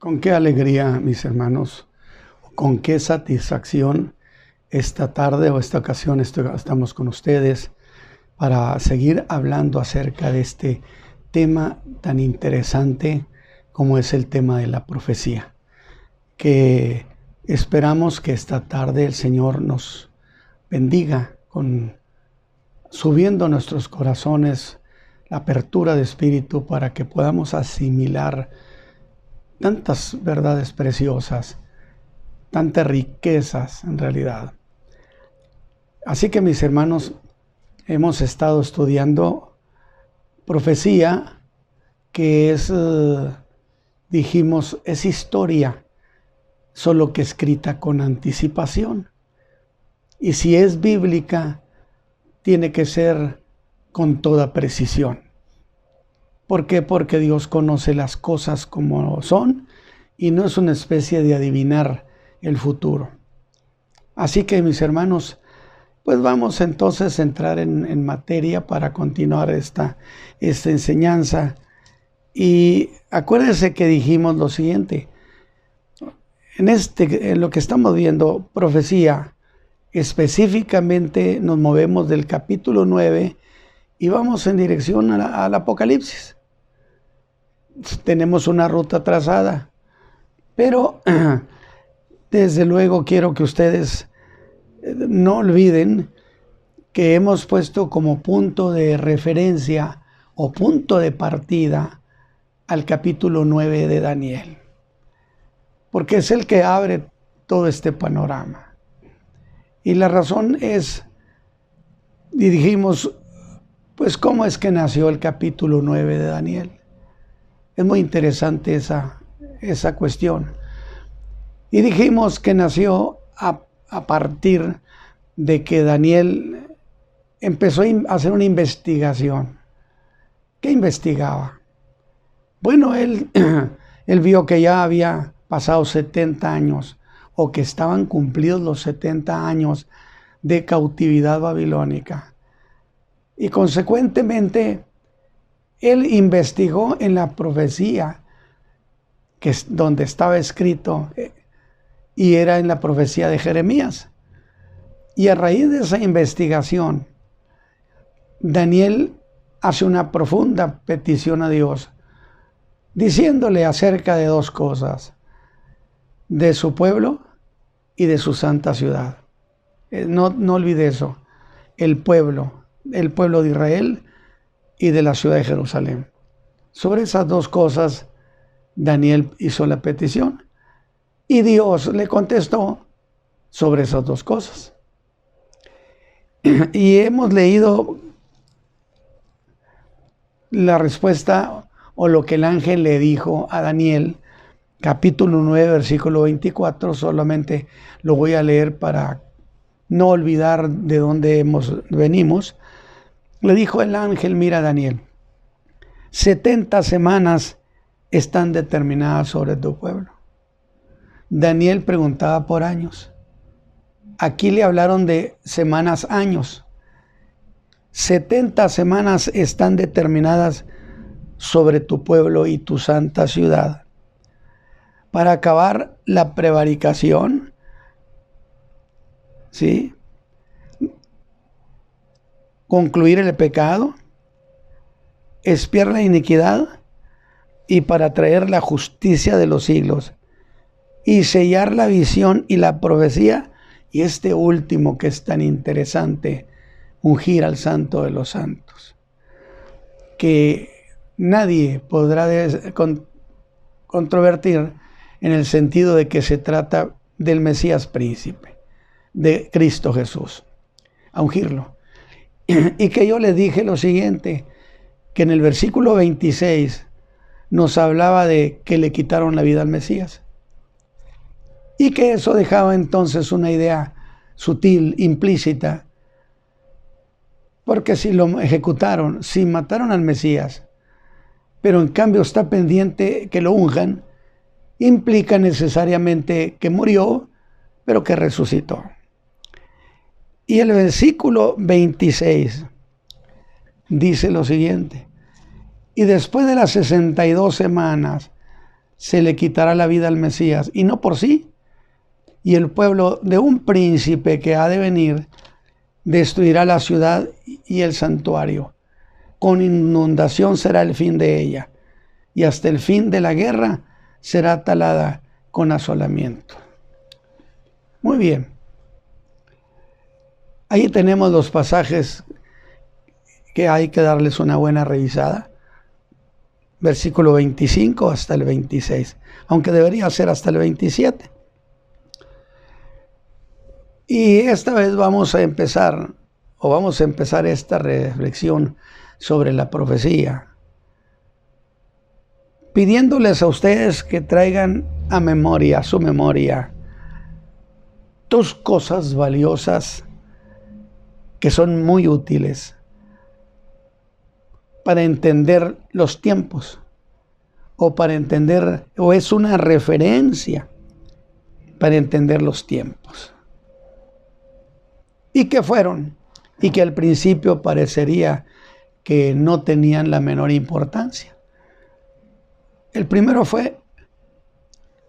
Con qué alegría, mis hermanos, con qué satisfacción esta tarde o esta ocasión estamos con ustedes para seguir hablando acerca de este tema tan interesante como es el tema de la profecía, que esperamos que esta tarde el Señor nos bendiga subiendo a nuestros corazones la apertura de espíritu para que podamos asimilar tantas verdades preciosas, tantas riquezas en realidad. Así que, mis hermanos, hemos estado estudiando profecía, que es, dijimos, es historia, solo que escrita con anticipación. Y si es bíblica, tiene que ser con toda precisión. ¿Por qué? Porque Dios conoce las cosas como son y no es una especie de adivinar el futuro. Así que, mis hermanos, pues vamos entonces a entrar en materia para continuar esta enseñanza. Y acuérdense que dijimos lo siguiente: en lo que estamos viendo, profecía, específicamente nos movemos del capítulo 9 y vamos en dirección al Apocalipsis. Tenemos una ruta trazada, pero desde luego quiero que ustedes no olviden que hemos puesto como punto de referencia o punto de partida al capítulo 9 de Daniel, porque es el que abre todo este panorama. Y la razón es, y dijimos, pues, ¿cómo es que nació el capítulo 9 de Daniel? Es muy interesante esa cuestión. Y dijimos que nació a partir de que Daniel empezó a hacer una investigación. ¿Qué investigaba? Bueno, él vio que ya había pasado 70 años, o que estaban cumplidos los 70 años de cautividad babilónica. Y consecuentemente, él investigó en la profecía, que es donde estaba escrito, y era en la profecía de Jeremías. Y a raíz de esa investigación, Daniel hace una profunda petición a Dios, diciéndole acerca de dos cosas: de su pueblo y de su santa ciudad. No olvide eso: el pueblo de Israel y de la ciudad de Jerusalén. Sobre esas dos cosas Daniel hizo la petición y Dios le contestó sobre esas dos cosas. Y hemos leído la respuesta o lo que el ángel le dijo a Daniel, capítulo 9, versículo 24. Solamente lo voy a leer para no olvidar de dónde venimos. Le dijo el ángel: mira, Daniel, 70 semanas están determinadas sobre tu pueblo. Daniel preguntaba por años. Aquí le hablaron de semanas, años. 70 semanas están determinadas sobre tu pueblo y tu santa ciudad, para acabar la prevaricación, ¿sí?, concluir el pecado, expiar la iniquidad, y para traer la justicia de los siglos, y sellar la visión y la profecía, y este último que es tan interesante, ungir al Santo de los Santos, que nadie podrá controvertir, en el sentido de que se trata del Mesías príncipe, de Cristo Jesús, a ungirlo. Y que yo les dije lo siguiente, que en el versículo 26 nos hablaba de que le quitaron la vida al Mesías, y que eso dejaba entonces una idea sutil, implícita, porque si lo ejecutaron, si mataron al Mesías, pero en cambio está pendiente que lo unjan, implica necesariamente que murió, pero que resucitó. Y el versículo 26 dice lo siguiente: y después de las 62 semanas se le quitará la vida al Mesías, y no por sí. Y el pueblo de un príncipe que ha de venir destruirá la ciudad y el santuario. Con inundación será el fin de ella, y hasta el fin de la guerra será talada con asolamiento. Muy bien. Ahí tenemos los pasajes que hay que darles una buena revisada. Versículo 25 hasta el 26, aunque debería ser hasta el 27. Y esta vez vamos a empezar esta reflexión sobre la profecía, pidiéndoles a ustedes que traigan a su memoria, dos cosas valiosas que son muy útiles para entender los tiempos, o es una referencia para entender los tiempos. ¿Y qué fueron? Y que al principio parecería que no tenían la menor importancia. El primero fue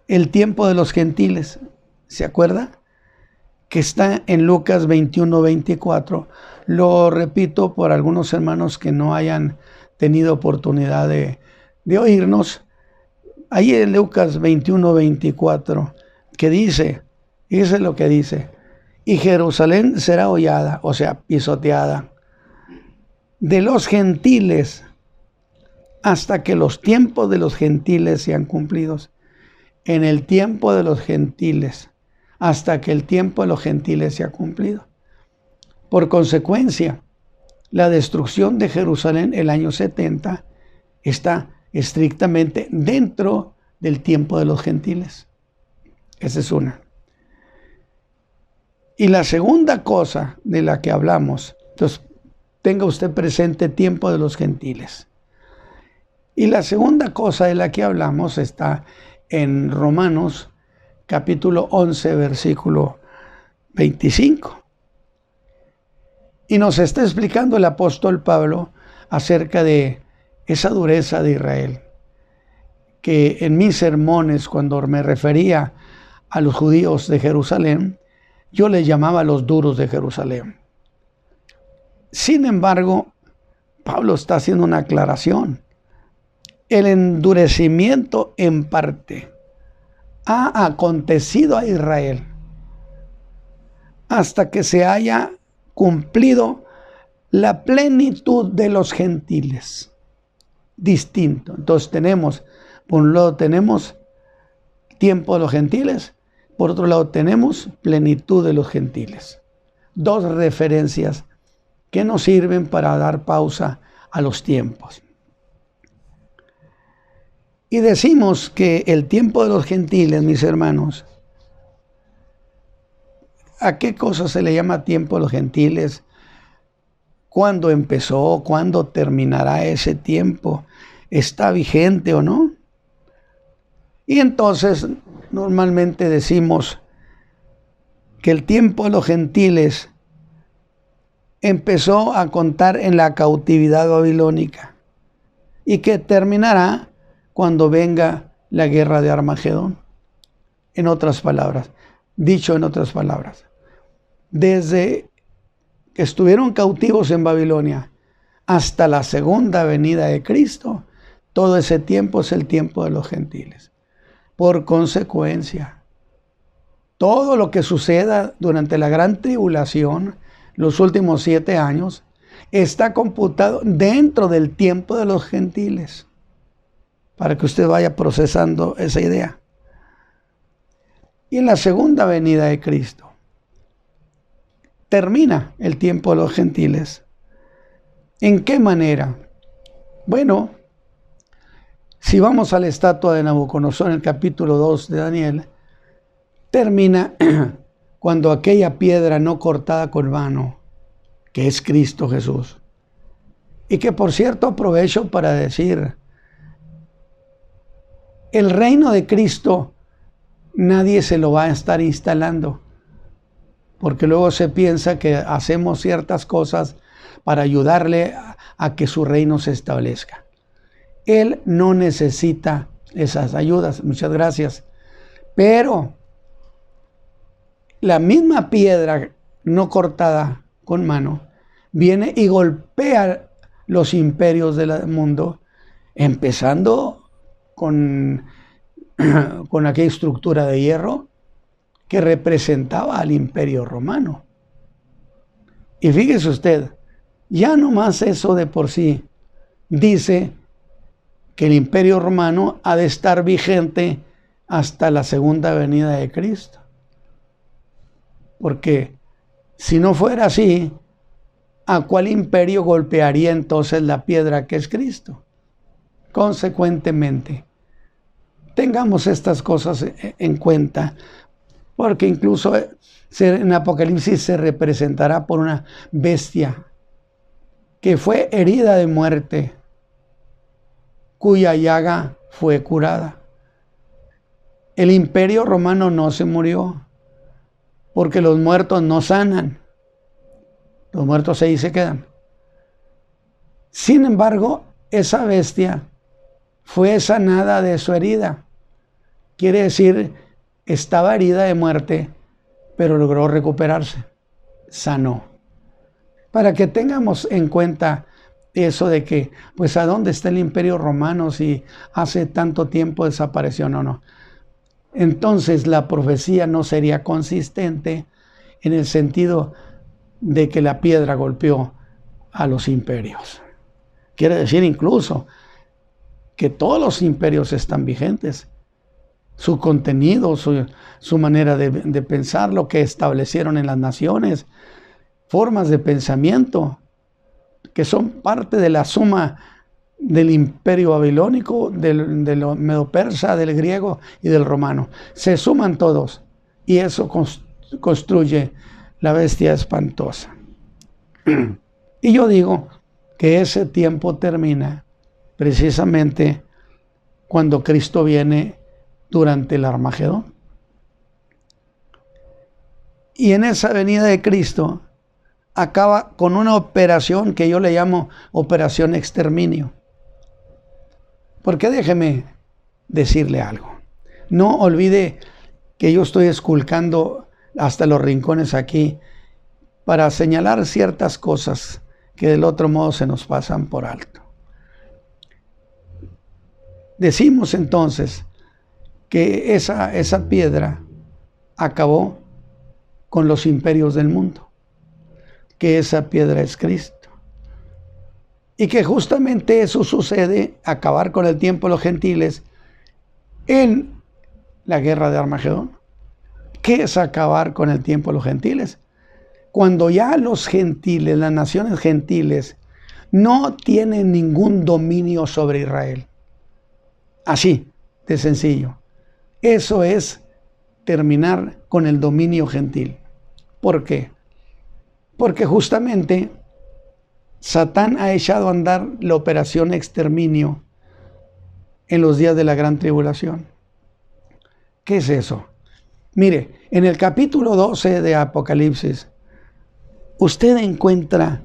el tiempo de los gentiles. ¿Se acuerda? Que está en Lucas 21-24. Lo repito por algunos hermanos que no hayan tenido oportunidad de oírnos. Ahí en Lucas 21-24, que dice lo que dice: y Jerusalén será hollada, o sea, pisoteada, de los gentiles, hasta que los tiempos de los gentiles sean cumplidos. En el tiempo de los gentiles, hasta que el tiempo de los gentiles sea cumplido. Por consecuencia, la destrucción de Jerusalén el año 70 está estrictamente dentro del tiempo de los gentiles. Esa es una. Y la segunda cosa de la que hablamos, entonces tenga usted presente tiempo de los gentiles. Y la segunda cosa de la que hablamos está en Romanos capítulo 11, versículo 25. Y nos está explicando el apóstol Pablo acerca de esa dureza de Israel, que en mis sermones, cuando me refería a los judíos de Jerusalén, yo les llamaba los duros de Jerusalén. Sin embargo, Pablo está haciendo una aclaración. El endurecimiento en parte ha acontecido a Israel hasta que se haya cumplido la plenitud de los gentiles. Distinto. Entonces por un lado tenemos tiempo de los gentiles, por otro lado tenemos plenitud de los gentiles. Dos referencias que nos sirven para dar pausa a los tiempos. Y decimos que el tiempo de los gentiles, mis hermanos, ¿a qué cosa se le llama tiempo de los gentiles? ¿Cuándo empezó? ¿Cuándo terminará ese tiempo? ¿Está vigente o no? Y entonces normalmente decimos que el tiempo de los gentiles empezó a contar en la cautividad babilónica y que terminará cuando venga la guerra de Armagedón. En otras palabras, dicho en otras palabras, desde que estuvieron cautivos en Babilonia hasta la segunda venida de Cristo, todo ese tiempo es el tiempo de los gentiles. Por consecuencia, todo lo que suceda durante la gran tribulación, los últimos 7 años, está computado dentro del tiempo de los gentiles, para que usted vaya procesando esa idea. Y en la segunda venida de Cristo, termina el tiempo de los gentiles. ¿En qué manera? Bueno, si vamos a la estatua de Nabucodonosor en el capítulo 2 de Daniel, termina cuando aquella piedra no cortada con mano, que es Cristo Jesús. Y que por cierto aprovecho para decir, el reino de Cristo nadie se lo va a estar instalando, porque luego se piensa que hacemos ciertas cosas para ayudarle a que su reino se establezca. Él no necesita esas ayudas, muchas gracias. Pero la misma piedra no cortada con mano viene y golpea los imperios del mundo, empezando con aquella estructura de hierro que representaba al imperio romano. Y fíjese usted, ya nomás eso de por sí dice que el imperio romano ha de estar vigente hasta la segunda venida de Cristo. Porque si no fuera así, ¿a cuál imperio golpearía entonces la piedra que es Cristo? Consecuentemente, tengamos estas cosas en cuenta, porque incluso en Apocalipsis se representará por una bestia que fue herida de muerte, cuya llaga fue curada. El imperio romano no se murió, porque los muertos no sanan. Los muertos ahí se quedan. Sin embargo, esa bestia fue sanada de su herida. Quiere decir, estaba herida de muerte, pero logró recuperarse. Sanó. Para que tengamos en cuenta eso de que, pues, ¿a dónde está el imperio romano si hace tanto tiempo desapareció? No. Entonces la profecía no sería consistente en el sentido de que la piedra golpeó a los imperios. Quiere decir incluso que todos los imperios están vigentes. Su contenido, su manera de pensar, lo que establecieron en las naciones, formas de pensamiento que son parte de la suma del imperio babilónico, del medo-persa, del griego y del romano. Se suman todos y eso construye la bestia espantosa. Y yo digo que ese tiempo termina precisamente cuando Cristo viene durante el Armagedón. Y en esa venida de Cristo acaba con una operación que yo le llamo operación exterminio. Porque déjeme decirle algo. No olvide que yo estoy esculcando hasta los rincones aquí para señalar ciertas cosas que del otro modo se nos pasan por alto. Decimos entonces que esa piedra acabó con los imperios del mundo, que esa piedra es Cristo. Y que justamente eso sucede, acabar con el tiempo de los gentiles, en la guerra de Armagedón. ¿Qué es acabar con el tiempo de los gentiles? Cuando ya los gentiles, las naciones gentiles, no tienen ningún dominio sobre Israel. Así de sencillo. Eso es terminar con el dominio gentil. ¿Por qué? Porque justamente Satán ha echado a andar la operación exterminio en los días de la gran tribulación. ¿Qué es eso? Mire, en el capítulo 12 de Apocalipsis, usted encuentra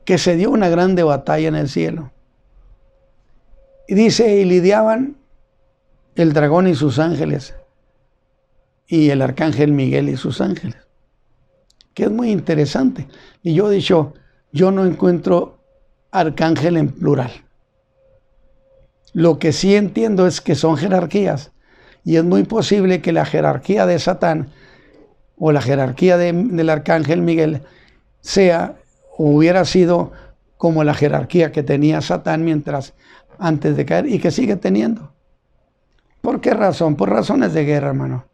que se dio una grande batalla en el cielo. Y dice, y lidiaban el dragón y sus ángeles, y el arcángel Miguel y sus ángeles. Que es muy interesante. Y yo he dicho, yo no encuentro arcángel en plural. Lo que sí entiendo es que son jerarquías. Y es muy posible que la jerarquía de Satán o la jerarquía del arcángel Miguel sea o hubiera sido como la jerarquía que tenía Satán antes de caer y que sigue teniendo. ¿Por qué razón? Por razones de guerra, hermano.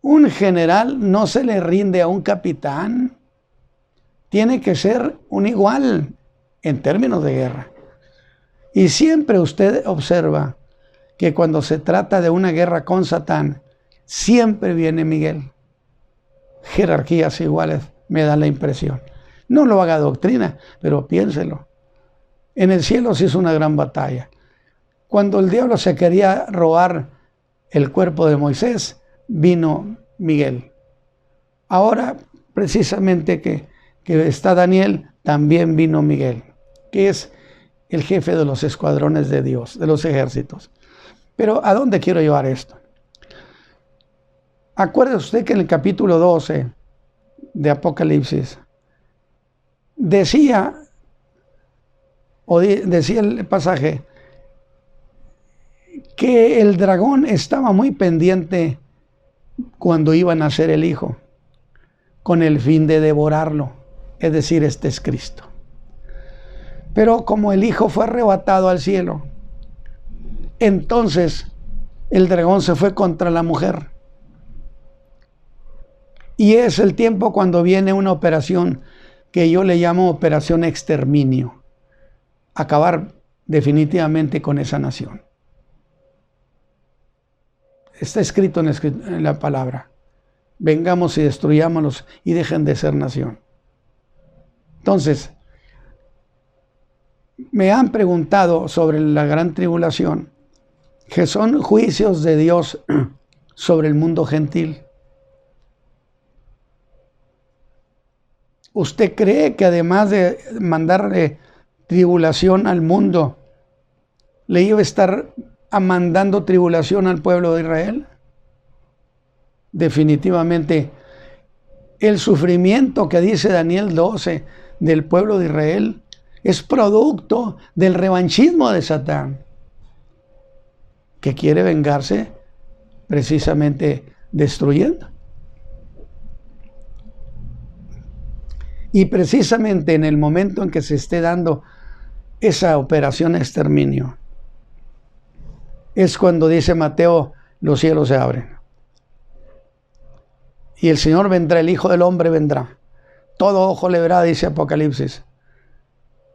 Un general no se le rinde a un capitán. Tiene que ser un igual en términos de guerra. Y siempre usted observa que cuando se trata de una guerra con Satán, siempre viene Miguel. Jerarquías iguales, me da la impresión. No lo haga doctrina, pero piénselo. En el cielo se hizo una gran batalla. Cuando el diablo se quería robar el cuerpo de Moisés, vino Miguel. Ahora, precisamente que está Daniel, también vino Miguel, que es el jefe de los escuadrones de Dios, de los ejércitos. Pero ¿a dónde quiero llevar esto? Acuérdese usted que en el capítulo 12 de Apocalipsis decía el pasaje que el dragón estaba muy pendiente cuando iba a nacer el Hijo, con el fin de devorarlo, es decir, este es Cristo. Pero como el Hijo fue arrebatado al cielo, entonces el dragón se fue contra la mujer. Y es el tiempo cuando viene una operación que yo le llamo operación exterminio. Acabar definitivamente con esa nación. Está escrito en la palabra. Vengamos y destruyámoslos y dejen de ser nación. Entonces, me han preguntado sobre la gran tribulación, que son juicios de Dios sobre el mundo gentil. ¿Usted cree que además de mandarle tribulación al mundo, le iba a estar mandando tribulación al pueblo de Israel? Definitivamente, el sufrimiento que dice Daniel 12 del pueblo de Israel es producto del revanchismo de Satán, que quiere vengarse precisamente destruyendo. Y precisamente en el momento en que se esté dando esa operación exterminio, es cuando dice Mateo, los cielos se abren. Y el Señor vendrá, el Hijo del Hombre vendrá. Todo ojo le verá, dice Apocalipsis.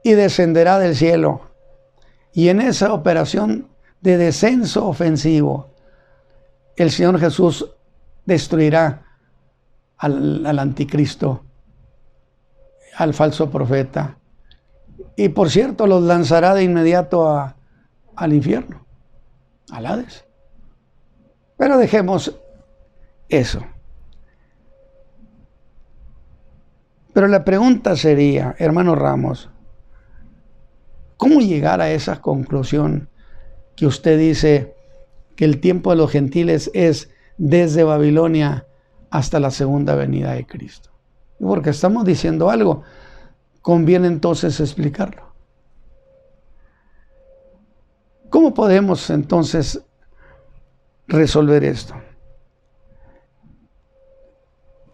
Y descenderá del cielo. Y en esa operación de descenso ofensivo, el Señor Jesús destruirá al anticristo, al falso profeta. Y por cierto, los lanzará de inmediato al infierno, al Hades. Pero dejemos eso. Pero la pregunta sería, hermano Ramos, ¿cómo llegar a esa conclusión que usted dice que el tiempo de los gentiles es desde Babilonia hasta la segunda venida de Cristo? Porque estamos diciendo algo, conviene entonces explicarlo. ¿Cómo podemos entonces resolver esto?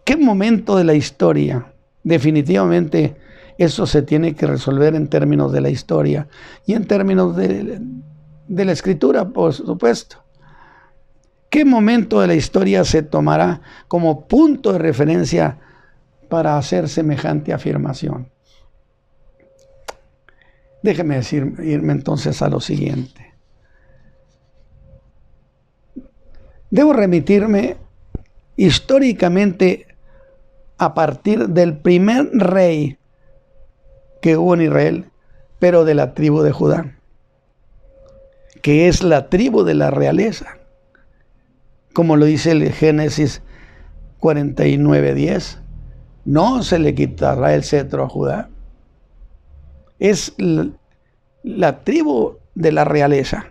¿Qué momento de la historia? Definitivamente eso se tiene que resolver en términos de la historia y en términos de la escritura, por supuesto. ¿Qué momento de la historia se tomará como punto de referencia para hacer semejante afirmación? Déjeme irme entonces a lo siguiente. Debo remitirme históricamente a partir del primer rey que hubo en Israel, pero de la tribu de Judá, que es la tribu de la realeza, como lo dice el Génesis 49:10. No se le quitará el cetro a Judá. Es la tribu de la realeza.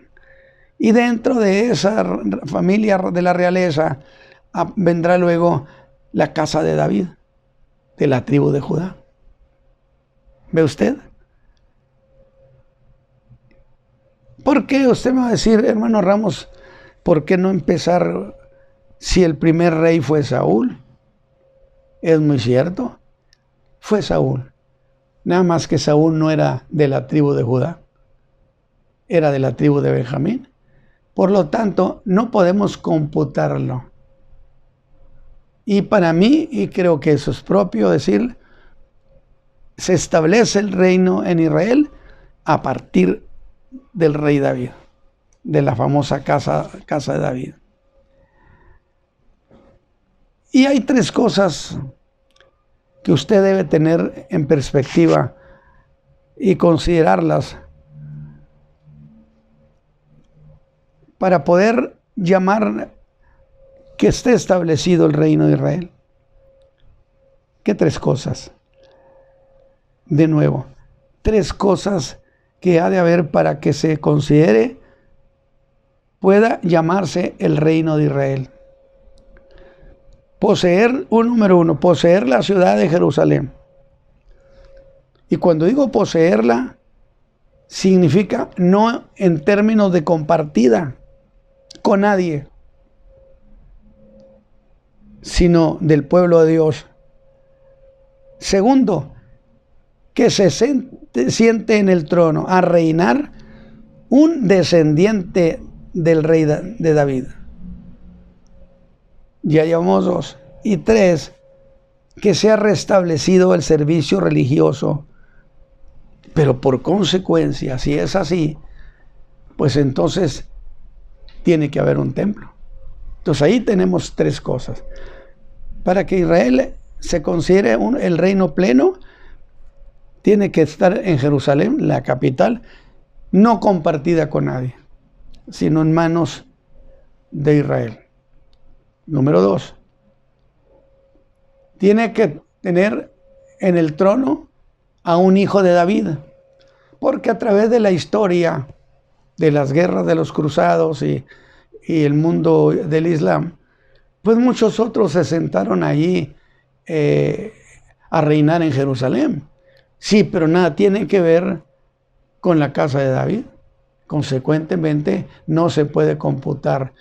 Y dentro de esa familia de la realeza vendrá luego la casa de David, de la tribu de Judá. ¿Ve usted? ¿Por qué? Usted me va a decir, hermano Ramos, ¿por qué no empezar si el primer rey fue Saúl? Es muy cierto, fue Saúl. Nada más que Saúl no era de la tribu de Judá, era de la tribu de Benjamín. Por lo tanto, no podemos computarlo. Y para mí, y creo que eso es propio decir, se establece el reino en Israel a partir del rey David, de la famosa casa de David. Y hay tres cosas que usted debe tener en perspectiva y considerarlas para poder llamar que esté establecido el reino de Israel. ¿Qué tres cosas? De nuevo, tres cosas que ha de haber para que se considere pueda llamarse el reino de Israel. Número uno, poseer la ciudad de Jerusalén. Y cuando digo poseerla, significa no en términos de compartida con nadie, sino del pueblo de Dios. Segundo, que se siente en el trono a reinar un descendiente del rey de David. Ya llevamos dos. Y tres, que sea restablecido el servicio religioso. Pero por consecuencia, si es así, pues entonces tiene que haber un templo. Entonces ahí tenemos tres cosas. Para que Israel se considere el reino pleno, tiene que estar en Jerusalén, la capital, no compartida con nadie, sino en manos de Israel. Número dos, tiene que tener en el trono a un hijo de David, porque a través de la historia de las guerras de los cruzados y el mundo del Islam, pues muchos otros se sentaron allí a reinar en Jerusalén. Sí, pero nada tiene que ver con la casa de David. Consecuentemente, no se puede computar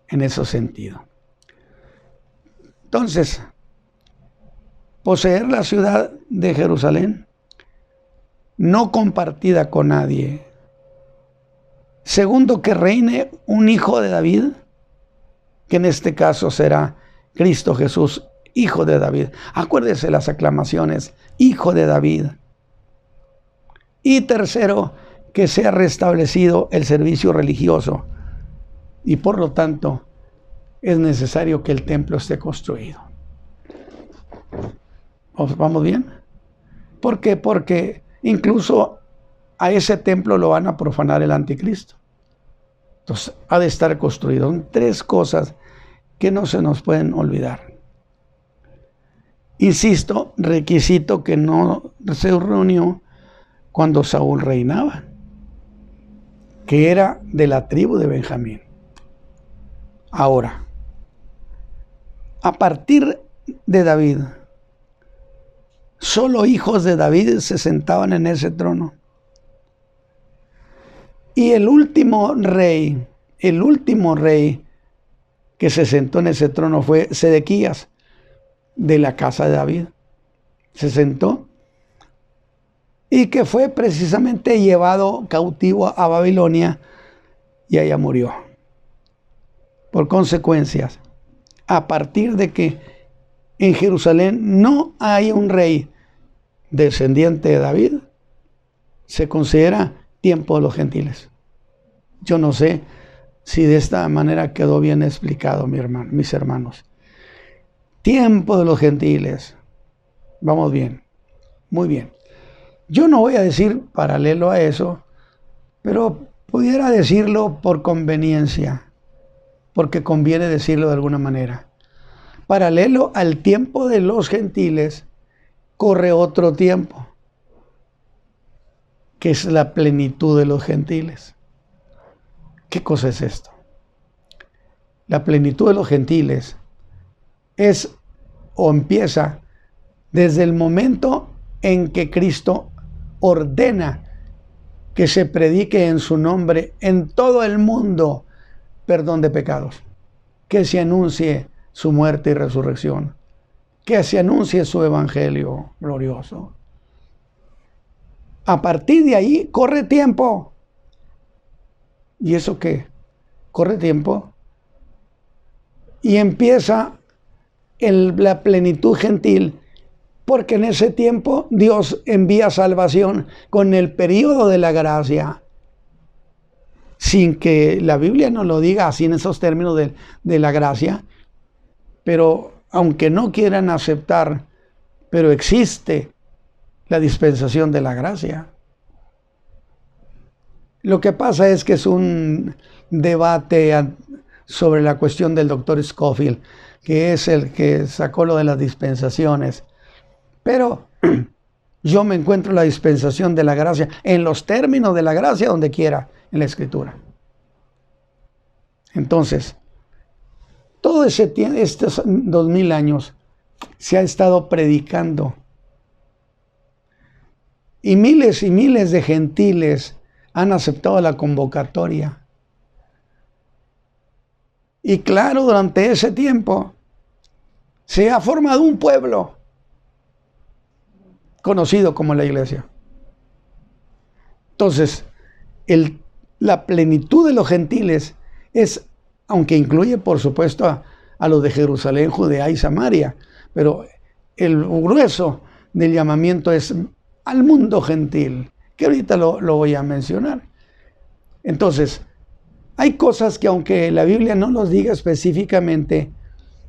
en ese sentido. Entonces, poseer la ciudad de Jerusalén, no compartida con nadie. Segundo, que reine un hijo de David, que en este caso será Cristo Jesús, hijo de David. Acuérdese las aclamaciones, hijo de David. Y tercero, que sea restablecido el servicio religioso. Y por lo tanto, es necesario que el templo esté construido. ¿Vamos bien? ¿Por qué? Porque incluso a ese templo lo van a profanar el anticristo. Entonces, ha de estar construido. Son tres cosas que no se nos pueden olvidar. Insisto, requisito que no se reunió cuando Saúl reinaba, que era de la tribu de Benjamín. Ahora, a partir de David, solo hijos de David se sentaban en ese trono. Y el último rey que se sentó en ese trono fue Sedequías, de la casa de David. Se sentó y que fue precisamente llevado cautivo a Babilonia y allá murió. Por consecuencias, a partir de que en Jerusalén no hay un rey descendiente de David, se considera tiempo de los gentiles. Yo no sé si de esta manera quedó bien explicado, mis hermanos. Tiempo de los gentiles. Vamos bien, muy bien. Yo no voy a decir paralelo a eso, pero pudiera decirlo por conveniencia, porque conviene decirlo de alguna manera. Paralelo al tiempo de los gentiles, corre otro tiempo, que es la plenitud de los gentiles. ¿Qué cosa es esto? La plenitud de los gentiles es o empieza desde el momento en que Cristo ordena que se predique en su nombre en todo el mundo perdón de pecados, que se anuncie su muerte y resurrección, que se anuncie su evangelio glorioso. A partir de ahí corre tiempo. ¿Y eso qué? Corre tiempo y empieza la plenitud gentil, porque en ese tiempo Dios envía salvación con el periodo de la gracia, sin que la Biblia nos lo diga así en esos términos de la gracia, pero aunque no quieran aceptar, pero existe la dispensación de la gracia. Lo que pasa es que es un debate sobre la cuestión del doctor Scofield, que es el que sacó lo de las dispensaciones. Pero yo me encuentro en la dispensación de la gracia, en los términos de la gracia, donde quiera, en la Escritura. Entonces, todo ese tiempo, estos 2000 años, se ha estado predicando. Y miles de gentiles han aceptado la convocatoria. Y claro, durante ese tiempo se ha formado un pueblo conocido como la iglesia. Entonces, la plenitud de los gentiles es, aunque incluye por supuesto a los de Jerusalén, Judea y Samaria, pero el grueso del llamamiento es al mundo gentil, que ahorita lo voy a mencionar. Entonces, hay cosas que aunque la Biblia no nos diga específicamente,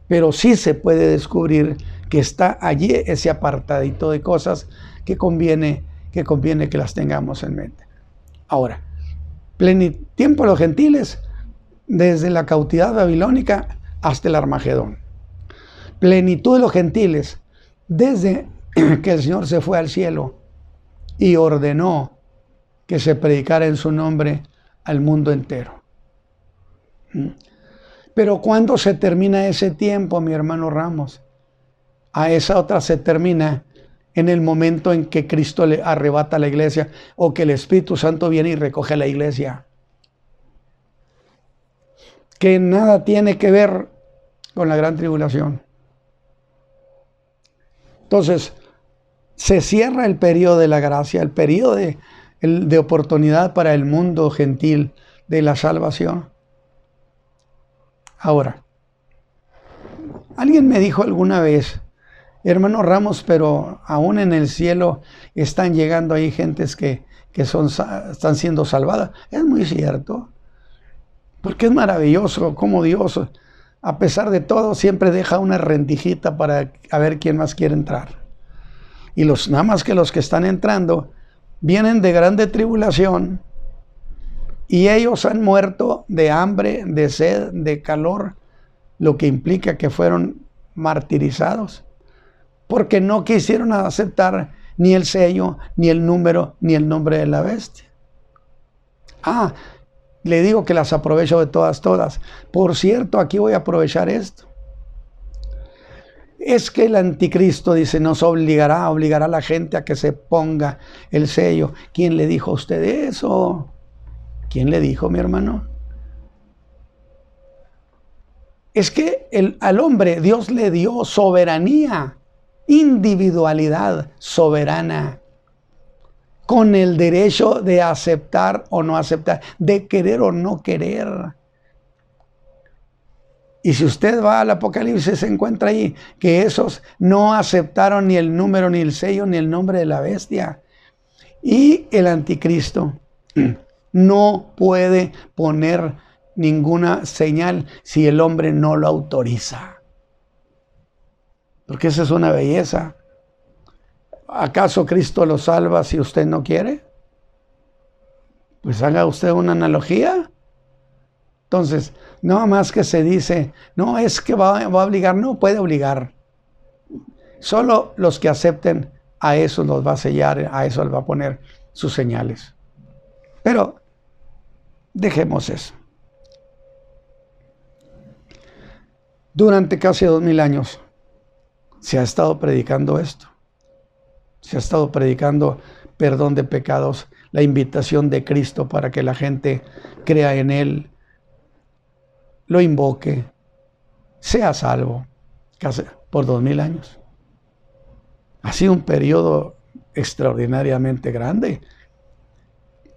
pero sí se puede descubrir que está allí ese apartadito de cosas que conviene que las tengamos en mente. Ahora, tiempo de los gentiles, desde la cautividad babilónica hasta el Armagedón. Plenitud de los gentiles, desde que el Señor se fue al cielo y ordenó que se predicara en su nombre al mundo entero. Pero ¿cuándo se termina ese tiempo, mi hermano Ramos? A esa otra se termina en el momento en que Cristo le arrebata a la iglesia o que el Espíritu Santo viene y recoge a la iglesia. Que nada tiene que ver con la gran tribulación. Entonces, se cierra el periodo de la gracia, el periodo de oportunidad para el mundo gentil de la salvación. Ahora, alguien me dijo alguna vez, hermano Ramos, pero aún en el cielo están llegando ahí gentes que están siendo salvadas. Es muy cierto, porque es maravilloso cómo Dios, a pesar de todo, siempre deja una rendijita para a ver quién más quiere entrar. Y nada más que los que están entrando vienen de grande tribulación y ellos han muerto de hambre, de sed, de calor, lo que implica que fueron martirizados, porque no quisieron aceptar ni el sello, ni el número, ni el nombre de la bestia. Le digo que las aprovecho de todas. Por cierto, aquí voy a aprovechar esto. Es que el anticristo, dice, nos obligará a la gente a que se ponga el sello. ¿Quién le dijo a usted eso? ¿Quién le dijo, mi hermano? Es que al hombre Dios le dio soberanía, individualidad soberana, con el derecho de aceptar o no aceptar, de querer o no querer. Y si usted va al Apocalipsis, se encuentra ahí que esos no aceptaron ni el número, ni el sello, ni el nombre de la bestia. Y el anticristo no puede poner ninguna señal si el hombre no lo autoriza. Porque esa es una belleza. ¿Acaso Cristo lo salva si usted no quiere? Pues haga usted una analogía. Entonces, no más que se dice, no es que va a obligar, no puede obligar. Solo los que acepten, a eso los va a sellar, a eso les va a poner sus señales. Pero dejemos eso. Durante casi 2000 años se ha estado predicando esto. Se ha estado predicando perdón de pecados, la invitación de Cristo para que la gente crea en Él, lo invoque, sea salvo, casi por 2000 años. Ha sido un periodo extraordinariamente grande.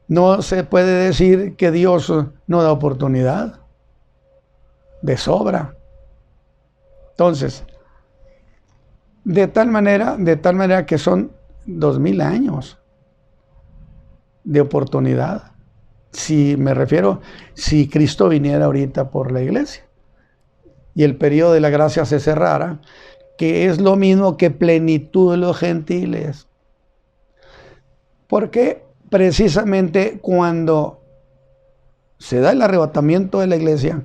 No se puede decir que Dios no da oportunidad, de sobra. Entonces, de tal manera que son 2000 años de oportunidad. Si me refiero, si Cristo viniera ahorita por la iglesia y el periodo de la gracia se cerrara, que es lo mismo que plenitud de los gentiles. Porque precisamente cuando se da el arrebatamiento de la iglesia,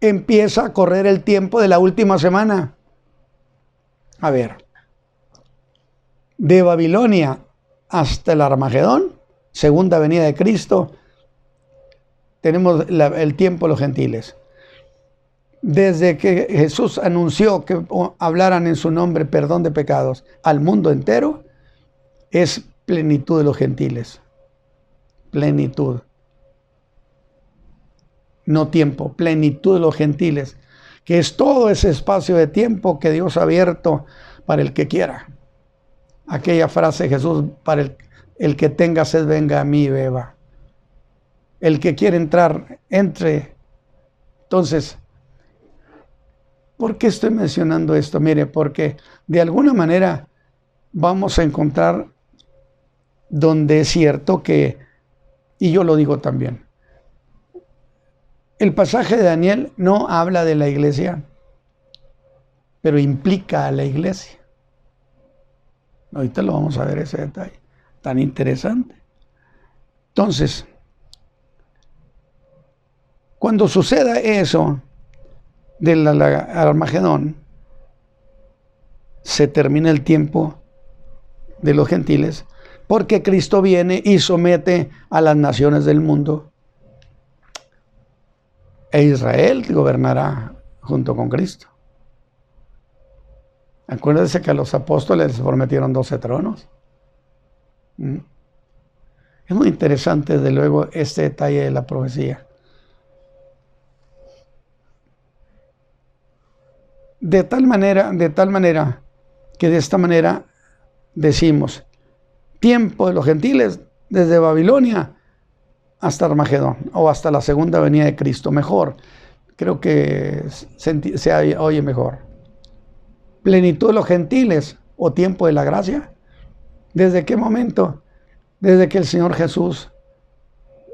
empieza a correr el tiempo de la última semana. A ver, De Babilonia hasta el Armagedón, segunda venida de Cristo, tenemos el tiempo de los gentiles. Desde que Jesús anunció que hablaran en su nombre perdón de pecados al mundo entero, es plenitud de los gentiles. Plenitud. No tiempo, plenitud de los gentiles, que es todo ese espacio de tiempo que Dios ha abierto para el que quiera. Aquella frase de Jesús, para el que tenga sed, venga a mí y beba. El que quiere entrar, entre. Entonces, ¿por qué estoy mencionando esto? Mire, porque de alguna manera vamos a encontrar donde es cierto que, y yo lo digo también, el pasaje de Daniel no habla de la iglesia, pero implica a la iglesia. Ahorita lo vamos a ver ese detalle, tan interesante. Entonces, cuando suceda eso del Armagedón, se termina el tiempo de los gentiles, porque Cristo viene y somete a las naciones del mundo, e Israel gobernará junto con Cristo. Acuérdense que a los apóstoles les prometieron 12 tronos. Es muy interesante, desde luego, este detalle de la profecía. De tal manera que de esta manera decimos, tiempo de los gentiles desde Babilonia hasta Armagedón, o hasta la segunda venida de Cristo. Mejor, creo que se oye mejor. Plenitud de los gentiles, o tiempo de la gracia. ¿Desde qué momento? Desde que el Señor Jesús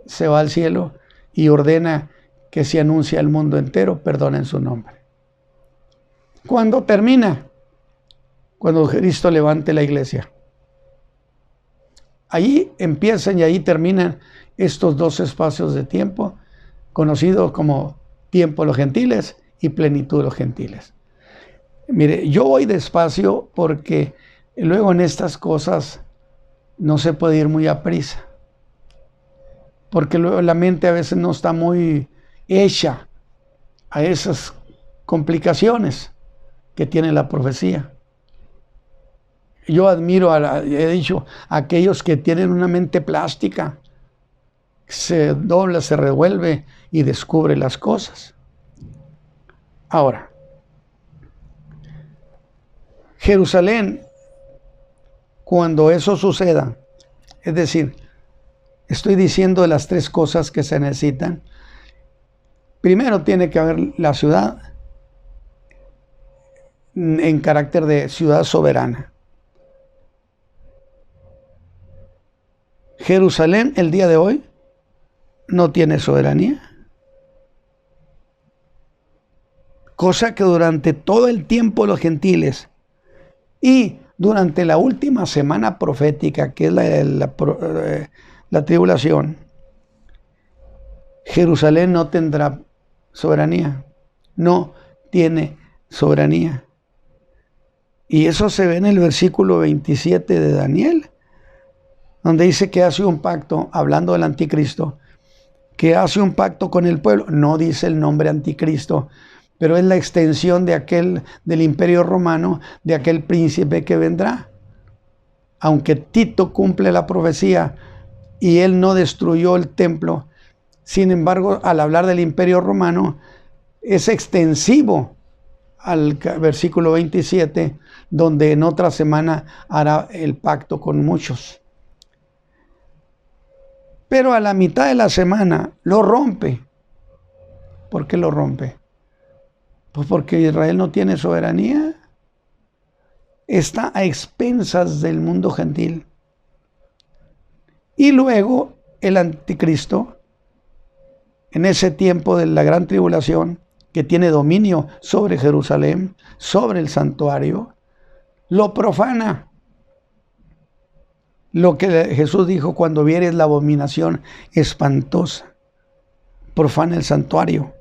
se va al cielo y ordena que se anuncie al mundo entero perdón en su nombre. ¿Cuándo termina? Cuando Cristo levante la iglesia. Ahí empiezan y ahí terminan estos dos espacios de tiempo, conocidos como tiempo de los gentiles y plenitud de los gentiles. Mire, yo voy despacio porque luego en estas cosas no se puede ir muy a prisa, porque luego la mente a veces no está muy hecha a esas complicaciones que tiene la profecía. Yo admiro, he dicho, a aquellos que tienen una mente plástica, se dobla, se revuelve y descubre las cosas. Ahora, Jerusalén, cuando eso suceda, es decir, estoy diciendo de las tres cosas que se necesitan. Primero tiene que haber la ciudad en carácter de ciudad soberana. Jerusalén el día de hoy no tiene soberanía, cosa que durante todo el tiempo de los gentiles y durante la última semana profética, que es la tribulación, Jerusalén no tendrá soberanía, no tiene soberanía. Y eso se ve en el versículo 27 de Daniel, donde dice que hace un pacto, hablando del anticristo, que hace un pacto con el pueblo. No dice el nombre anticristo, pero es la extensión del imperio romano, de aquel príncipe que vendrá. Aunque Tito cumple la profecía y él no destruyó el templo, sin embargo, al hablar del imperio romano, es extensivo al versículo 27, donde en otra semana hará el pacto con muchos. Pero a la mitad de la semana lo rompe. ¿Por qué lo rompe? Pues porque Israel no tiene soberanía. Está a expensas del mundo gentil. Y luego el anticristo, en ese tiempo de la gran tribulación, que tiene dominio sobre Jerusalén, sobre el santuario, lo profana. Lo que Jesús dijo: cuando vieres la abominación espantosa, profana el santuario,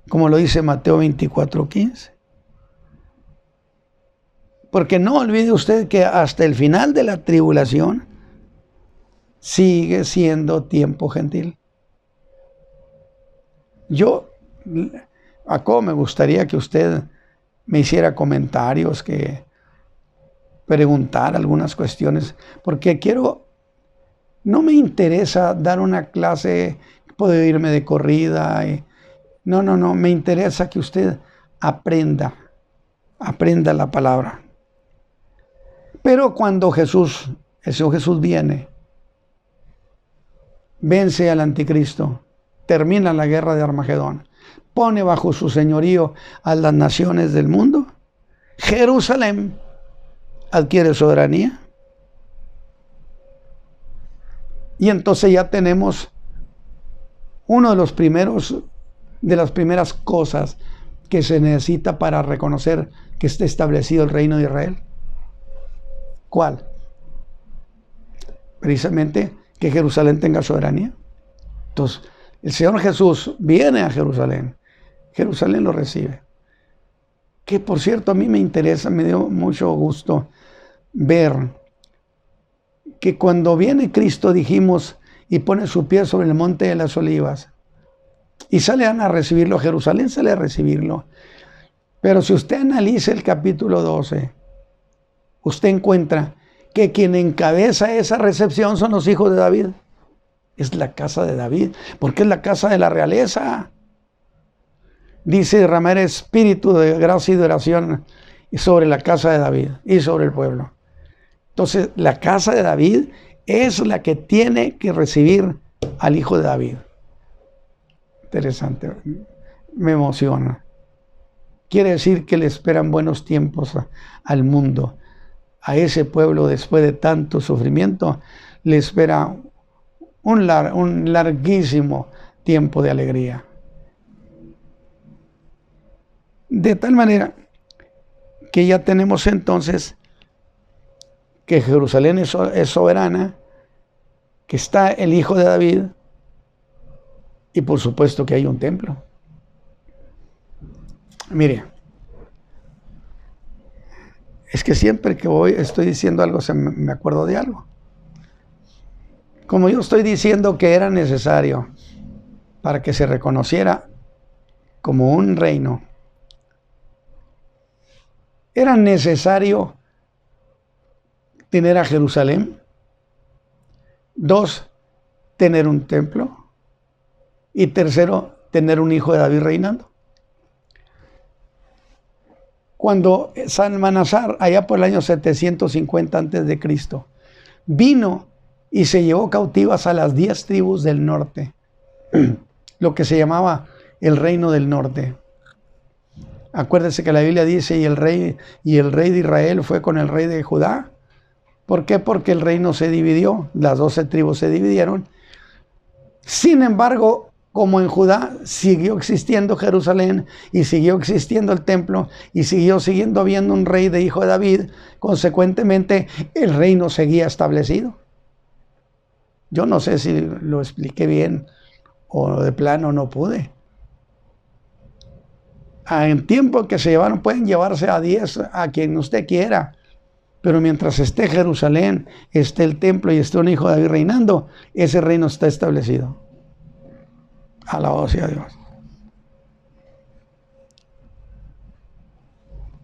como lo dice Mateo 24:15. Porque no olvide usted que hasta el final de la tribulación sigue siendo tiempo gentil. Cómo me gustaría que usted me hiciera comentarios, que preguntara algunas cuestiones, porque no me interesa dar una clase, puedo irme de corrida. No, me interesa que usted aprenda la palabra. Pero cuando el Señor Jesús viene, vence al anticristo, termina la guerra de Armagedón, pone bajo su señorío a las naciones del mundo, Jerusalén adquiere soberanía. Y entonces ya tenemos uno de las primeras cosas que se necesita para reconocer que esté establecido el reino de Israel. ¿Cuál? Precisamente que Jerusalén tenga soberanía. Entonces, el Señor Jesús viene a Jerusalén. Jerusalén lo recibe. Que por cierto, a mí me interesa, me dio mucho gusto ver que cuando viene Cristo, dijimos, y pone su pie sobre el monte de las olivas, y salen a recibirlo, Jerusalén sale a recibirlo. Pero si usted analiza el capítulo 12, usted encuentra que quien encabeza esa recepción son los hijos de David. Es la casa de David, porque es la casa de la realeza. Dice, derramar espíritu de gracia y de oración sobre la casa de David y sobre el pueblo. Entonces, la casa de David es la que tiene que recibir al hijo de David. Interesante, me emociona. Quiere decir que le esperan buenos tiempos al mundo. A ese pueblo, después de tanto sufrimiento, le espera un larguísimo tiempo de alegría. De tal manera que ya tenemos entonces que Jerusalén es soberana, que está el hijo de David, y por supuesto que hay un templo. Mire, es que siempre que estoy diciendo algo, me acuerdo de algo. Como yo estoy diciendo que era necesario para que se reconociera como un reino, era necesario tener a Jerusalén. 2, tener un templo. Y 3, tener un hijo de David reinando. Cuando Salmanasar, allá por el año 750 a.C., vino y se llevó cautivas a las 10 tribus del norte, lo que se llamaba el reino del norte. Acuérdense que la Biblia dice, y el rey de Israel fue con el rey de Judá. ¿Por qué? Porque el reino se dividió, las 12 tribus se dividieron. Sin embargo, como en Judá siguió existiendo Jerusalén y siguió existiendo el templo y siguió habiendo un rey de hijo de David, consecuentemente el reino seguía establecido. Yo no sé si lo expliqué bien o de plano no pude. En tiempo que se llevaron, pueden llevarse a 10, a quien usted quiera, pero mientras esté Jerusalén, esté el templo y esté un hijo de David reinando, ese reino está establecido. Alabado sea Dios.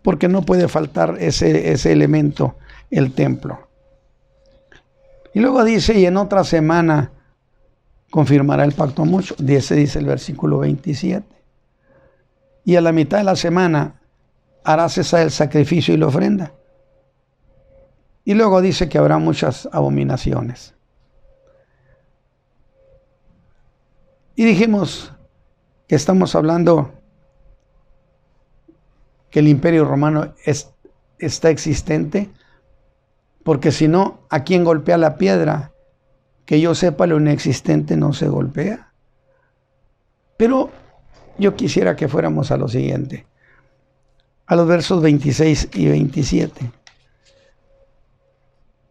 Porque no puede faltar ese elemento, el templo. Y luego dice, y en otra semana confirmará el pacto mucho. Dice el versículo 27. Y a la mitad de la semana hará cesar el sacrificio y la ofrenda. Y luego dice que habrá muchas abominaciones. Y dijimos que estamos hablando que el Imperio Romano está existente, porque si no, ¿a quién golpea la piedra? Que yo sepa, lo inexistente no se golpea. Pero yo quisiera que fuéramos a lo siguiente, a los versos 26 y 27,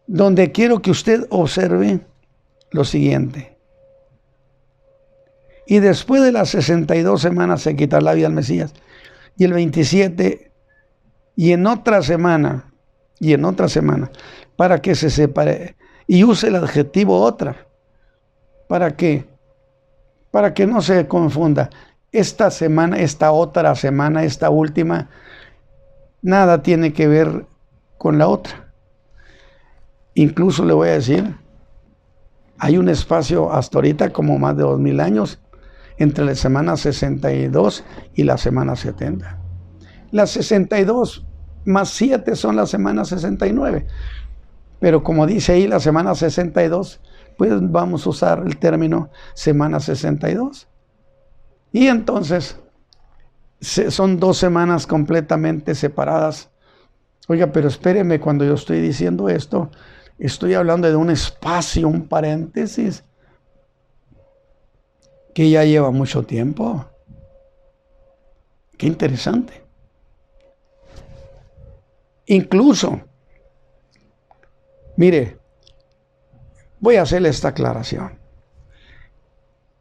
donde quiero que usted observe lo siguiente. Y después de las 62 semanas se quitará la vida al Mesías. Y el 27, y en otra semana y en otra semana, para que se separe. Y use el adjetivo otra. ¿Para qué? Para que no se confunda. Esta semana, esta otra semana, esta última, nada tiene que ver con la otra. Incluso le voy a decir, hay un espacio hasta ahorita como más de 2000 años entre la semana 62 y la semana 70. Las 62 más 7 son la semana 69. Pero como dice ahí la semana 62, pues vamos a usar el término semana 62. Y entonces son 2 semanas completamente separadas. Oiga, pero espéreme, cuando yo estoy diciendo esto, estoy hablando de un espacio, un paréntesis, que ya lleva mucho tiempo. Qué interesante. Incluso, mire, voy a hacerle esta aclaración.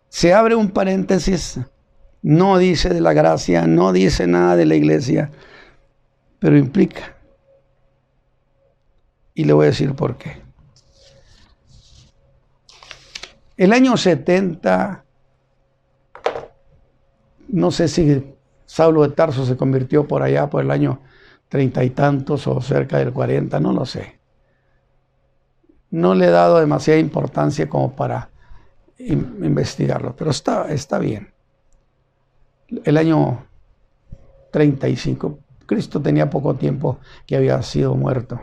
Se abre un paréntesis, no dice de la gracia, no dice nada de la iglesia, pero implica. Y le voy a decir por qué. El año 70, no sé si Saulo de Tarso se convirtió por allá por el año 30 y tantos o cerca del 40, no lo sé. No le he dado demasiada importancia como para investigarlo, pero está bien. El año 35, Cristo tenía poco tiempo que había sido muerto.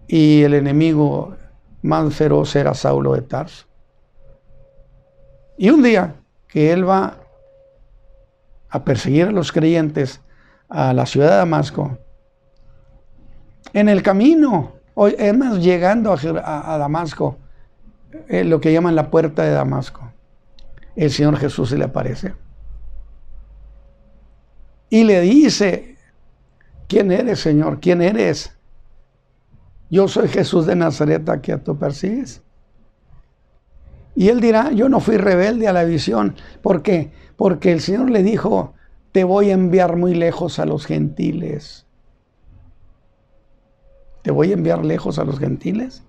Y el enemigo más feroz era Saulo de Tarso. Y un día que él va a perseguir a los creyentes a la ciudad de Damasco, en el camino, además llegando a Damasco, lo que llaman la puerta de Damasco, el Señor Jesús se le aparece y le dice: ¿quién eres, Señor? ¿Quién eres? Yo soy Jesús de Nazaret, a que tú persigues. Y él dirá: yo no fui rebelde a la visión. ¿Por qué? Porque el Señor le dijo: te voy a enviar muy lejos a los gentiles. ¿Te voy a enviar lejos a los gentiles?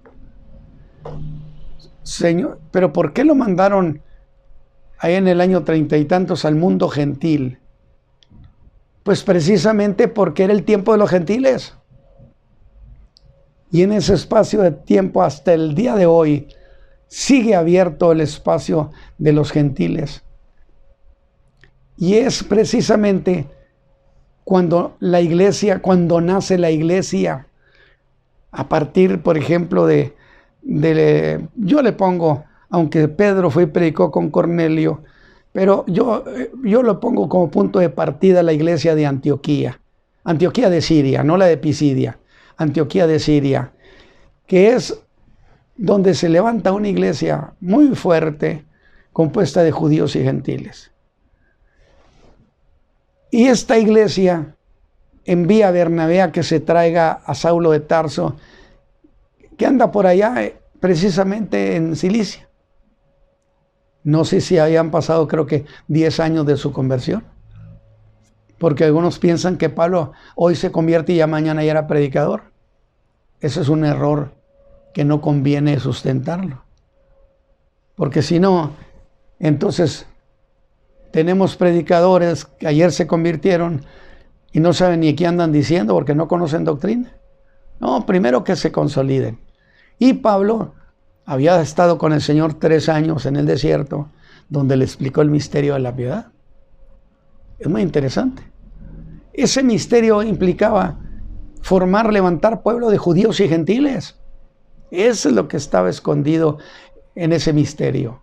Señor, ¿pero por qué lo mandaron ahí en el año 30 y tantos al mundo gentil? Pues precisamente porque era el tiempo de los gentiles. Y en ese espacio de tiempo, hasta el día de hoy, sigue abierto el espacio de los gentiles. Y es precisamente cuando la iglesia, cuando nace la iglesia, a partir, por ejemplo, yo le pongo, aunque Pedro fue y predicó con Cornelio, pero yo lo pongo como punto de partida la iglesia de Antioquía. Antioquía de Siria, no la de Pisidia. Antioquía de Siria, que es donde se levanta una iglesia muy fuerte, compuesta de judíos y gentiles. Y esta iglesia envía a Bernabé a que se traiga a Saulo de Tarso, que anda por allá precisamente en Cilicia. No sé si habían pasado, creo que 10 años de su conversión, porque algunos piensan que Pablo hoy se convierte y ya mañana ya era predicador. Ese es un error que no conviene sustentarlo, porque si no, entonces tenemos predicadores que ayer se convirtieron y no saben ni qué andan diciendo porque no conocen doctrina. No, primero que se consoliden. Y Pablo había estado con el Señor 3 años en el desierto, donde le explicó el misterio de la piedad. Es muy interesante. Ese misterio implicaba levantar pueblo de judíos y gentiles. Eso es lo que estaba escondido en ese misterio.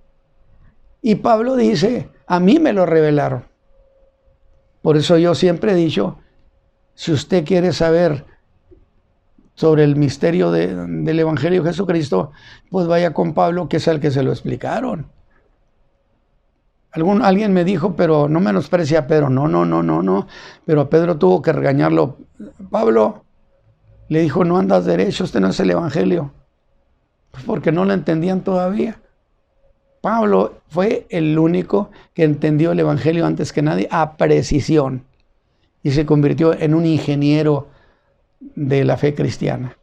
Y Pablo dice: a mí me lo revelaron. Por eso yo siempre he dicho, si usted quiere saber sobre el misterio del Evangelio de Jesucristo, pues vaya con Pablo, que es el que se lo explicaron. Alguien me dijo: pero no menosprecia a Pedro. No. Pero a Pedro tuvo que regañarlo. Pablo le dijo: no andas derecho, este no es el Evangelio. Pues porque no lo entendían todavía. Pablo fue el único que entendió el Evangelio antes que nadie a precisión y se convirtió en un ingeniero de la fe cristiana.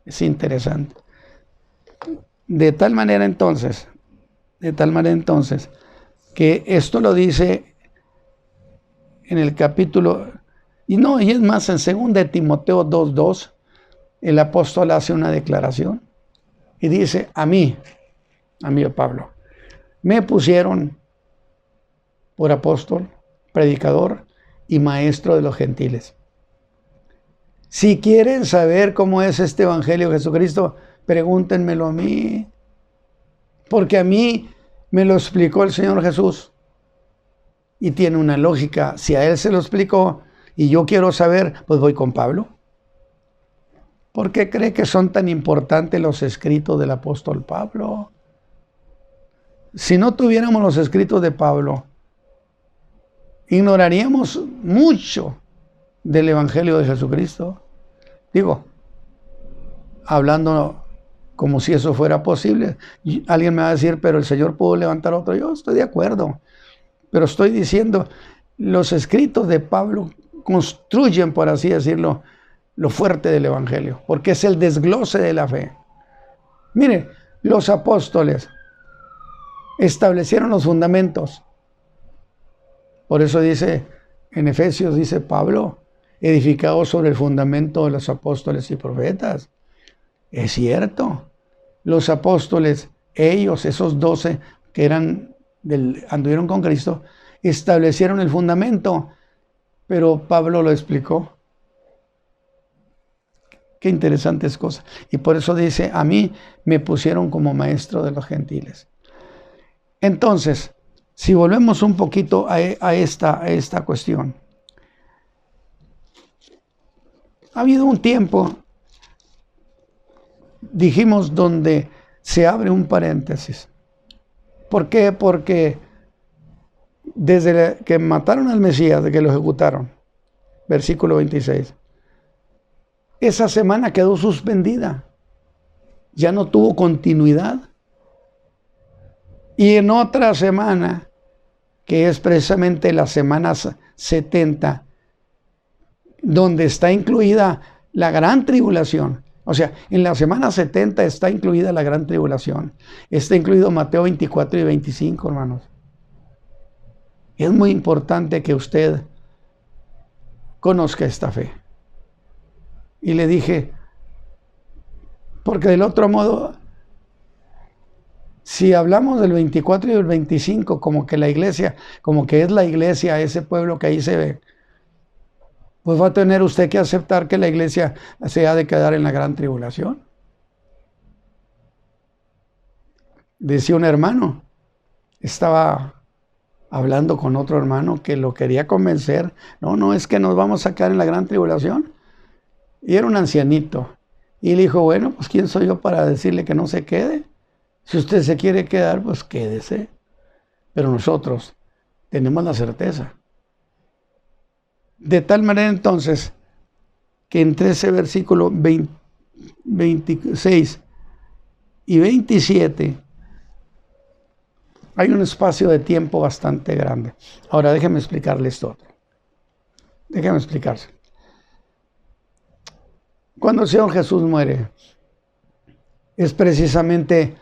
Es interesante. De tal manera entonces, que esto lo dice en el capítulo, y es más, en 2 Timoteo 2:2, el apóstol hace una declaración y dice: a mí, Pablo, me pusieron por apóstol, predicador y maestro de los gentiles. Si quieren saber cómo es este evangelio de Jesucristo, pregúntenmelo a mí, porque a mí me lo explicó el Señor Jesús y tiene una lógica. Si a Él se lo explicó y yo quiero saber, pues voy con Pablo. ¿Por qué cree que son tan importantes los escritos del apóstol Pablo? Si no tuviéramos los escritos de Pablo, ignoraríamos mucho del evangelio de Jesucristo. Digo, hablando como si eso fuera posible. Alguien me va a decir: pero el Señor pudo levantar otro. Yo estoy de acuerdo, pero estoy diciendo, los escritos de Pablo construyen, por así decirlo, lo fuerte del evangelio, porque es el desglose de la fe. Mire, los apóstoles establecieron los fundamentos. Por eso dice en Efesios, dice Pablo, edificado sobre el fundamento de los apóstoles y profetas. Es cierto, los apóstoles, ellos, esos 12 que anduvieron con Cristo, establecieron el fundamento, pero Pablo lo explicó. Qué interesantes cosas. Y por eso dice: a mí me pusieron como maestro de los gentiles. Entonces, si volvemos un poquito a esta cuestión, ha habido un tiempo, dijimos, donde se abre un paréntesis. ¿Por qué? Porque desde que mataron al Mesías, de que lo ejecutaron, versículo 26, esa semana quedó suspendida, ya no tuvo continuidad. Y en otra semana, que es precisamente la semana 70, donde está incluida la gran tribulación. O sea, en la semana 70 está incluida la gran tribulación. Está incluido Mateo 24 y 25, hermanos. Es muy importante que usted conozca esta fe. Y le dije, porque del otro modo, si hablamos del 24 y del 25, como que es la iglesia, ese pueblo que ahí se ve, pues va a tener usted que aceptar que la iglesia se ha de quedar en la gran tribulación. Decía un hermano, estaba hablando con otro hermano que lo quería convencer: no, es que nos vamos a quedar en la gran tribulación. Y era un ancianito. Y le dijo: bueno, pues ¿quién soy yo para decirle que no se quede? Si usted se quiere quedar, pues quédese. Pero nosotros tenemos la certeza. De tal manera entonces, que entre ese versículo 26 y 27 hay un espacio de tiempo bastante grande. Ahora déjeme explicarle esto. Déjeme explicarse. Cuando el Señor Jesús muere, es precisamente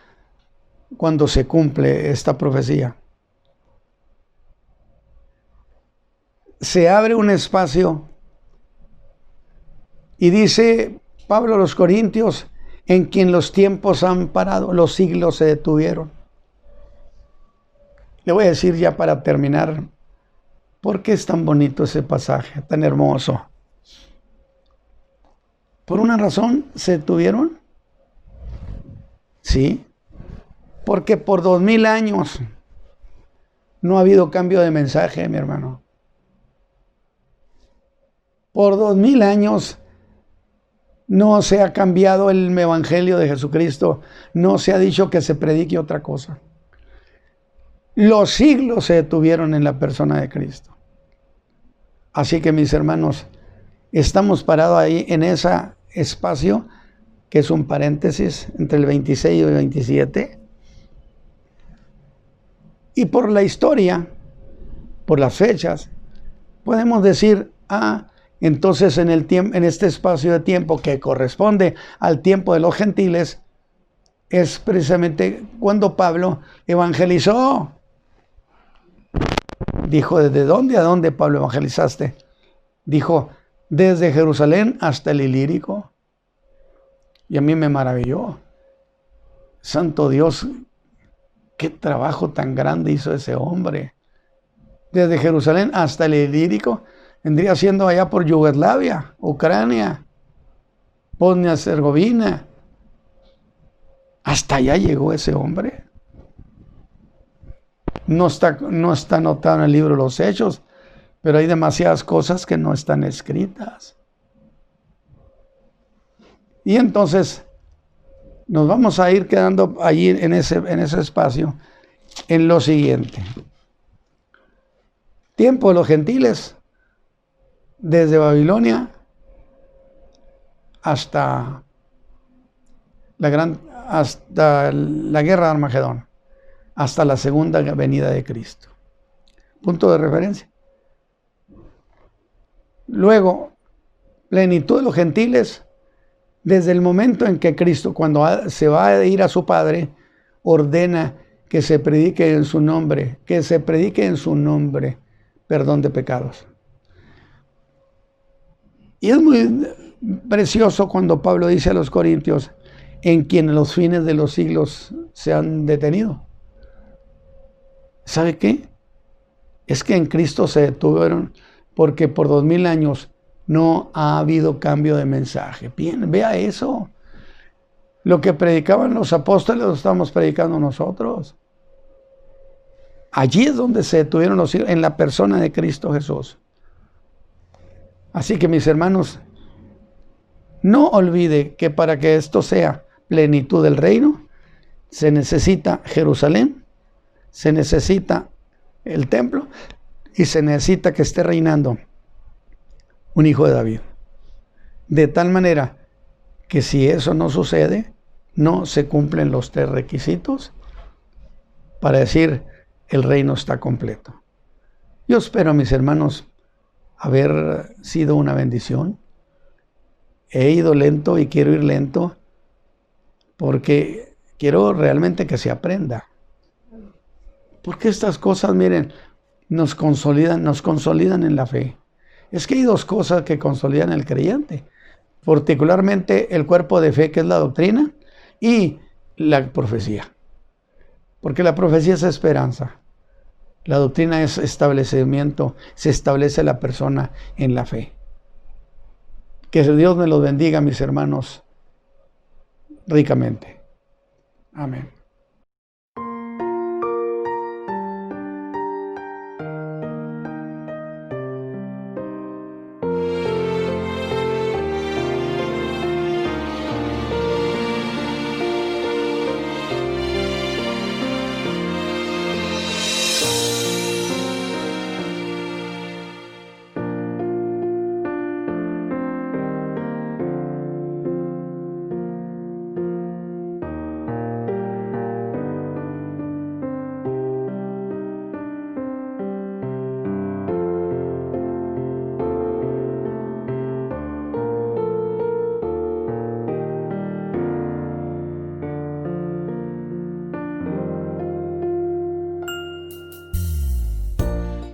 cuando se cumple esta profecía. Se abre un espacio y dice Pablo a los Corintios: en quien los tiempos han parado, los siglos se detuvieron. Le voy a decir ya para terminar, ¿por qué es tan bonito ese pasaje, tan hermoso? ¿Por una razón se detuvieron? Sí, porque por 2000 años no ha habido cambio de mensaje, mi hermano. Por 2000 años no se ha cambiado el evangelio de Jesucristo, no se ha dicho que se predique otra cosa. Los siglos se detuvieron en la persona de Cristo. Así que, mis hermanos, estamos parados ahí en ese espacio que es un paréntesis entre el 26 y el 27. Y por la historia, por las fechas, podemos decir: Entonces en este espacio de tiempo que corresponde al tiempo de los gentiles, es precisamente cuando Pablo evangelizó. Dijo, ¿desde dónde a dónde, Pablo, evangelizaste? Dijo, desde Jerusalén hasta el Ilírico. Y a mí me maravilló. Santo Dios, qué trabajo tan grande hizo ese hombre. Desde Jerusalén hasta el Ilírico, vendría siendo allá por Yugoslavia, Ucrania, Bosnia-Herzegovina. Hasta allá llegó ese hombre. No está anotado en el libro de los Hechos, pero hay demasiadas cosas que no están escritas. Y entonces nos vamos a ir quedando allí en ese espacio en lo siguiente. Tiempo de los gentiles, desde Babilonia hasta la guerra de Armagedón, hasta la segunda venida de Cristo. Punto de referencia. Luego, plenitud de los gentiles, desde el momento en que Cristo, cuando se va a ir a su Padre, ordena que se predique en su nombre, perdón de pecados. Y es muy precioso cuando Pablo dice a los corintios, en quienes los fines de los siglos se han detenido. ¿Sabe qué? Es que en Cristo se detuvieron porque por 2000 años no ha habido cambio de mensaje. Bien, vea eso. Lo que predicaban los apóstoles lo estamos predicando nosotros. Allí es donde se detuvieron los siglos, en la persona de Cristo Jesús. Así que mis hermanos, no olvide que para que esto sea plenitud del reino, se necesita Jerusalén, se necesita el templo y se necesita que esté reinando un hijo de David. De tal manera que si eso no sucede, no se cumplen los 3 requisitos para decir el reino está completo. Yo espero, mis hermanos, haber sido una bendición. He ido lento y quiero ir lento porque quiero realmente que se aprenda. Porque estas cosas, miren, nos consolidan en la fe. Es que hay 2 cosas que consolidan al creyente, particularmente el cuerpo de fe, que es la doctrina, y la profecía. Porque la profecía es esperanza. La doctrina es establecimiento, se establece la persona en la fe. Que Dios me los bendiga, mis hermanos, ricamente. Amén.